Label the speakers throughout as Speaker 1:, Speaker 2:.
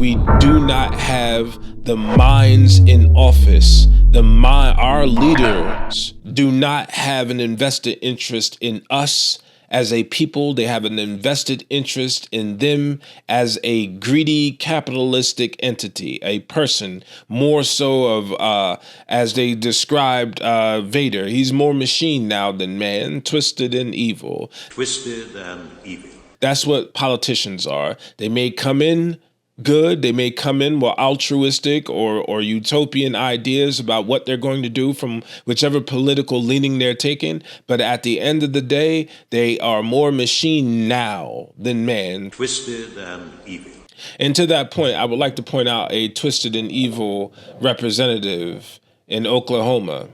Speaker 1: We do not have the minds in office. Our leaders do not have an invested interest in us as a people. They have an invested interest in them as a greedy capitalistic entity, a person, more so of, as they described Vader. He's more machine now than man, twisted and evil.
Speaker 2: Twisted and evil.
Speaker 1: That's what politicians are. They may come in good, they may come in with altruistic or utopian ideas about what they're going to do from whichever political leaning they're taking, but at the end of the day, they are more machine now than man.
Speaker 2: Twisted and evil.
Speaker 1: And to that point, I would like to point out a twisted and evil representative in Oklahoma.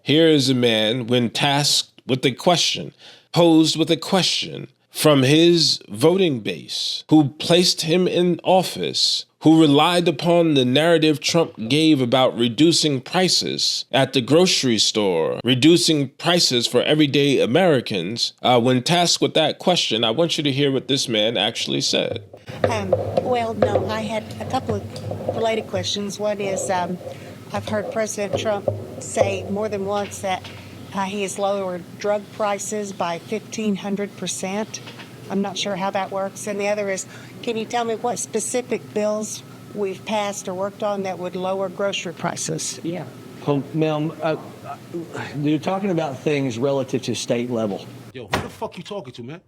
Speaker 1: Here is a man, when tasked with a question, posed with a question from his voting base, who placed him in office, who relied upon the narrative Trump gave about reducing prices at the grocery store, reducing prices for everyday Americans. When tasked with that question, I want you to hear what this man actually said.
Speaker 3: Well, no, I had a couple of related questions. One is, I've heard President Trump say more than once that he has lowered drug prices by 1,500%. I'm not sure how that works. And the other is, can you tell me what specific bills we've passed or worked on that would lower grocery prices?
Speaker 4: Yeah. Well, ma'am, you're talking about things relative to state level.
Speaker 5: Yo, who the fuck you talking to, man?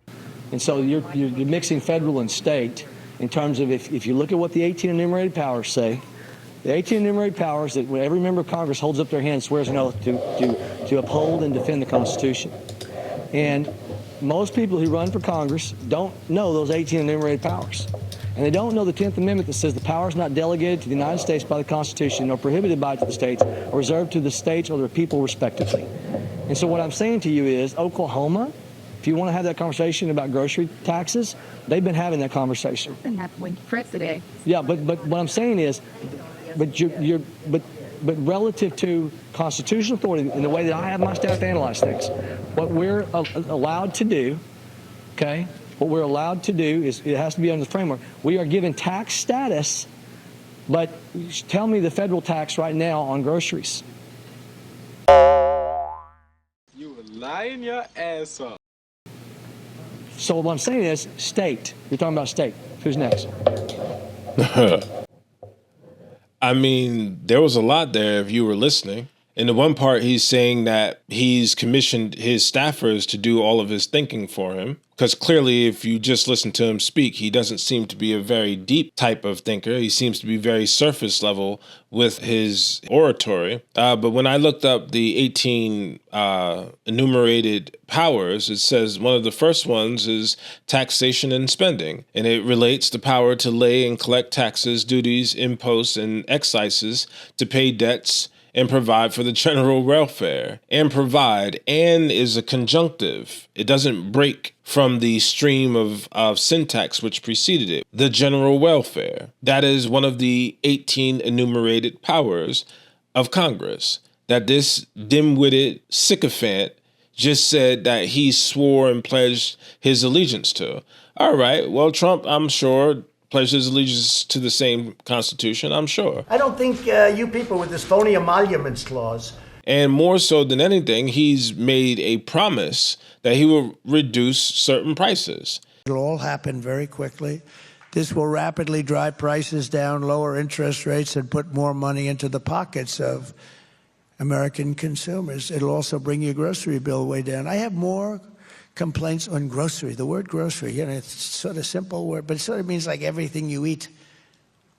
Speaker 4: And so you're mixing federal and state in terms of if you look at what the 18 enumerated powers say, the 18 enumerated powers that every member of Congress holds up their hand and swears an oath to uphold and defend the Constitution. And most people who run for Congress don't know those 18 enumerated powers. And they don't know the 10th Amendment that says the power is not delegated to the United States by the Constitution nor prohibited by it to the states or reserved to the states or their people respectively. And so what I'm saying to you is Oklahoma, if you want to have that conversation about grocery taxes, they've been having that conversation.
Speaker 6: And that's when President.
Speaker 4: Yeah, but what I'm saying is, but relative to constitutional authority, in the way that I have my staff analyze things, what we're allowed to do, okay, what we're allowed to do is it has to be under the framework. We are given tax status, but tell me the federal tax right now on groceries.
Speaker 7: You were lying your ass off.
Speaker 4: So what I'm saying is state. You're talking about state. Who's next?
Speaker 1: I mean, there was a lot there if you were listening. In the one part, he's saying that he's commissioned his staffers to do all of his thinking for him. Because clearly, if you just listen to him speak, he doesn't seem to be a very deep type of thinker. He seems to be very surface level with his oratory. But when I looked up the 18 enumerated powers, it says one of the first ones is taxation and spending. And it relates the power to lay and collect taxes, duties, imposts, and excises to pay debts and provide for the general welfare. And provide, and is a conjunctive. It doesn't break from the stream of syntax which preceded it. The general welfare. That is one of the 18 enumerated powers of Congress that this dim-witted sycophant just said that he swore and pledged his allegiance to. All right, well, Trump, I'm sure, pledged his allegiance to the same Constitution, I'm sure.
Speaker 8: I don't think you people with this phony emoluments clause.
Speaker 1: And more so than anything, he's made a promise that he will reduce certain prices.
Speaker 8: It'll all happen very quickly. This will rapidly drive prices down, lower interest rates, and put more money into the pockets of American consumers. It'll also bring your grocery bill way down. I have more complaints on grocery. The word grocery, you know, it's sort of simple word, but it sort of means like everything you eat.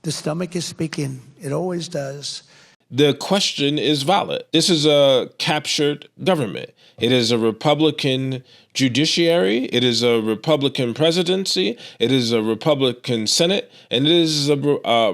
Speaker 8: The stomach is speaking. It always does.
Speaker 1: The question is valid. This is a captured government. It is a Republican judiciary. It is a Republican presidency. It is a Republican Senate. And it is a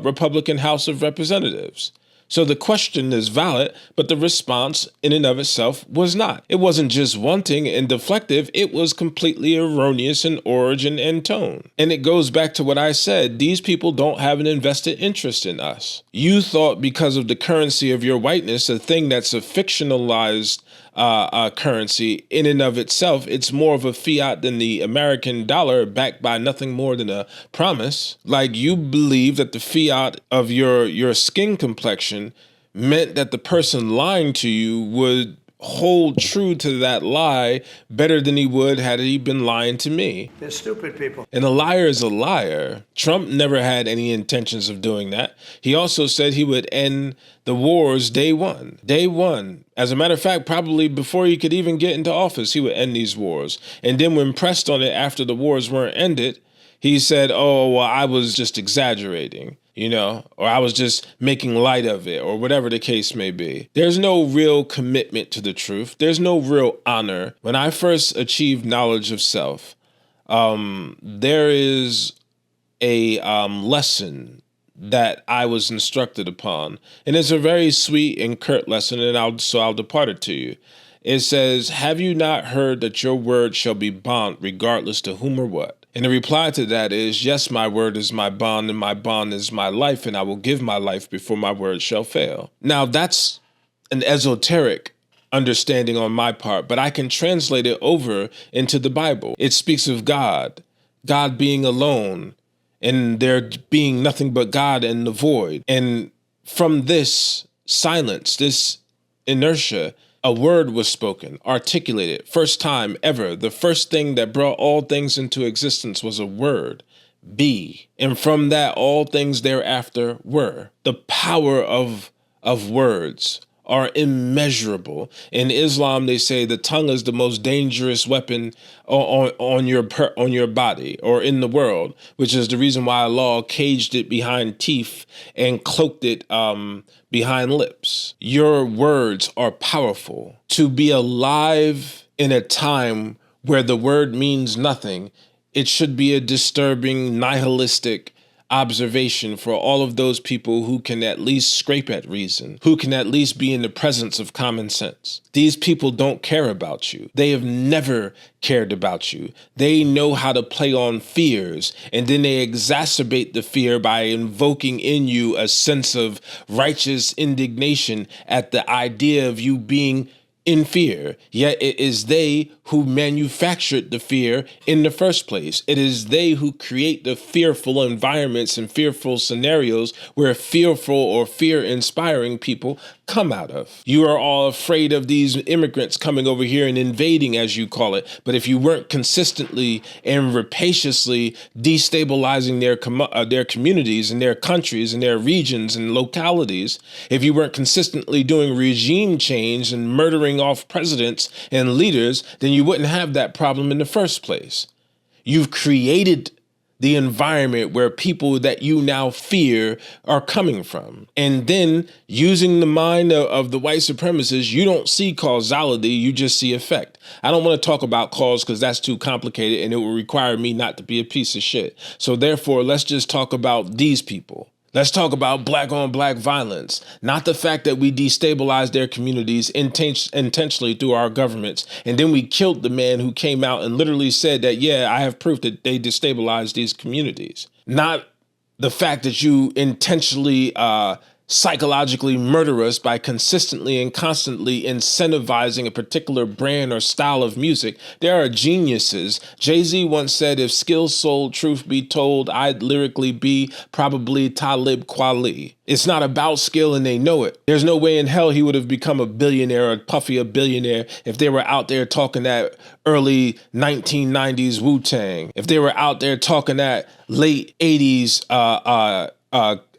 Speaker 1: Republican House of Representatives. So the question is valid, but the response in and of itself was not. It wasn't just wanting and deflective, it was completely erroneous in origin and tone. And it goes back to what I said, these people don't have an invested interest in us. You thought because of the currency of your whiteness, a thing that's a fictionalized currency in and of itself. It's more of a fiat than the American dollar, backed by nothing more than a promise. Like, you believe that the fiat of your skin complexion meant that the person lying to you would hold true to that lie better than he would had he been lying to me.
Speaker 8: They're stupid people.
Speaker 1: And a liar is a liar. Trump never had any intentions of doing that. He also said he would end the wars day one. Day one. As a matter of fact, probably before he could even get into office, he would end these wars. And then when pressed on it after the wars weren't ended, he said, oh, well, I was just exaggerating, or I was just making light of it, or whatever the case may be. There's no real commitment to the truth. There's no real honor. When I first achieved knowledge of self, there is a lesson that I was instructed upon. And it's a very sweet and curt lesson, and I'll depart it to you. It says, have you not heard that your word shall be bond regardless to whom or what? And the reply to that is, yes, my word is my bond, and my bond is my life, and I will give my life before my word shall fail. Now, that's an esoteric understanding on my part, but I can translate it over into the Bible. It speaks of God being alone, and there being nothing but God in the void. And from this silence, this inertia, a word was spoken, articulated, first time ever. The first thing that brought all things into existence was a word, be. And from that, all things thereafter were. The power of words are immeasurable. In Islam, they say the tongue is the most dangerous weapon on your body or in the world, which is the reason why Allah caged it behind teeth and cloaked it behind lips. Your words are powerful. To be alive in a time where the word means nothing, it should be a disturbing, nihilistic observation for all of those people who can at least scrape at reason, who can at least be in the presence of common sense. These people don't care about you. They have never cared about you. They know how to play on fears, and then they exacerbate the fear by invoking in you a sense of righteous indignation at the idea of you being in fear. Yet it is they who manufactured the fear in the first place. It is they who create the fearful environments and fearful scenarios where fearful or fear-inspiring people come out of. You are all afraid of these immigrants coming over here and invading, as you call it. But if you weren't consistently and rapaciously destabilizing their communities and their countries and their regions and localities, if you weren't consistently doing regime change and murdering off presidents and leaders, then you wouldn't have that problem in the first place. You've created the environment where people that you now fear are coming from. And then using the mind of the white supremacists, you don't see causality, you just see effect. I don't want to talk about cause because that's too complicated and it will require me not to be a piece of shit. So therefore, let's just talk about these people. Let's talk about black on black violence, not the fact that we destabilized their communities intentionally through our governments. And then we killed the man who came out and literally said that, yeah, I have proof that they destabilized these communities. Not the fact that you intentionally psychologically murder us by consistently and constantly incentivizing a particular brand or style of music. There are geniuses. Jay-Z once said, if skill sold, truth be told, I'd lyrically be probably Talib Kweli. It's not about skill and they know it. There's no way in hell he would have become a billionaire or Puffy a billionaire if they were out there talking that early 1990s Wu-Tang. If they were out there talking that late 80s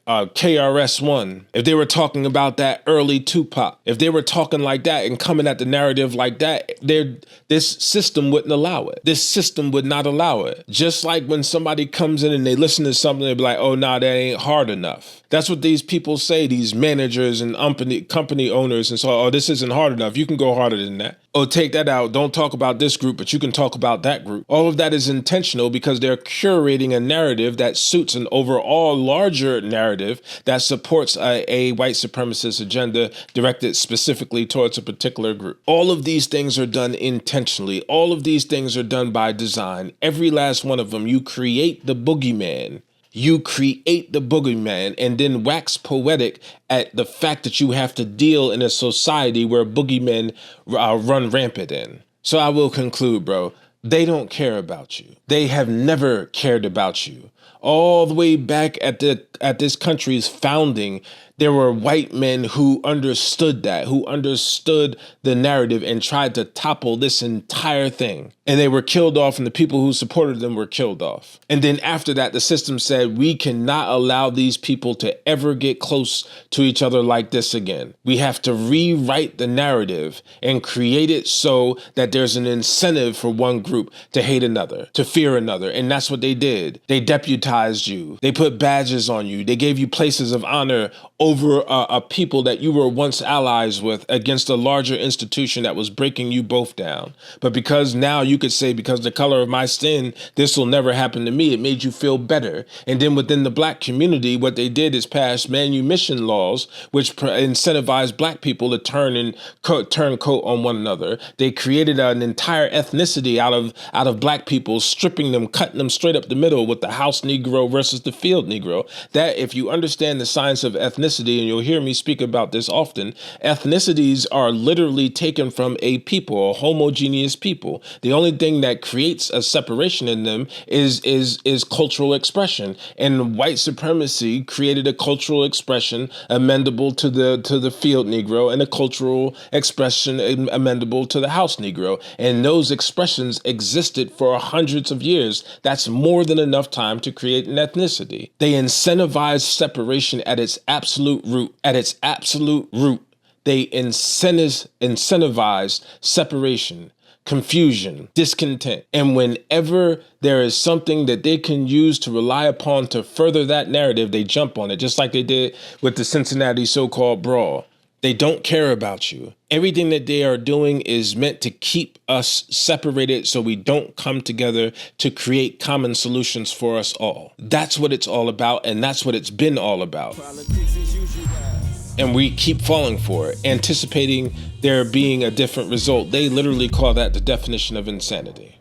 Speaker 1: KRS-One, if they were talking about that early Tupac, if they were talking like that and coming at the narrative like that, this system wouldn't allow it. This system would not allow it. Just like when somebody comes in and they listen to something, they'll be like, oh, nah, that ain't hard enough. That's what these people say, these managers and company owners and so, oh, this isn't hard enough. You can go harder than that. Oh, take that out. Don't talk about this group, but you can talk about that group. All of that is intentional because they're curating a narrative that suits an overall larger narrative that supports a white supremacist agenda directed specifically towards a particular group. All of these things are done intentionally. All of these things are done by design. Every last one of them. You create the boogeyman. You create the boogeyman and then wax poetic at the fact that you have to deal in a society where boogeymen run rampant in. So I will conclude, bro. They don't care about you. They have never cared about you. All the way back at this country's founding, there were white men who understood that, who understood the narrative and tried to topple this entire thing. And they were killed off, and the people who supported them were killed off. And then after that, the system said, we cannot allow these people to ever get close to each other like this again. We have to rewrite the narrative and create it so that there's an incentive for one group to hate another, to fear another. And that's what they did. They deputized you. They put badges on you. They gave you places of honor over a people that you were once allies with against a larger institution that was breaking you both down. But because now you could say, because the color of my skin, this will never happen to me, it made you feel better. And then within the black community, what they did is pass manumission laws, which incentivized black people to turn coat on one another. They created an entire ethnicity out of black people, stripping them, cutting them straight up the middle with the house Negro versus the field Negro. That, if you understand the science of ethnicity, and you'll hear me speak about this often, ethnicities are literally taken from a people, a homogeneous people. The only thing that creates a separation in them is cultural expression. And white supremacy created a cultural expression amendable to the field Negro and a cultural expression amendable to the house Negro. And those expressions existed for hundreds of years. That's more than enough time to create an ethnicity. They incentivized separation at its absolute root. At its absolute root, they incentivized separation, confusion, discontent. And whenever there is something that they can use to rely upon to further that narrative, they jump on it, just like they did with the Cincinnati so-called brawl. They don't care about you. Everything that they are doing is meant to keep us separated so we don't come together to create common solutions for us all. That's what it's all about, and that's what it's been all about. And we keep falling for it, anticipating there being a different result. They literally call that the definition of insanity.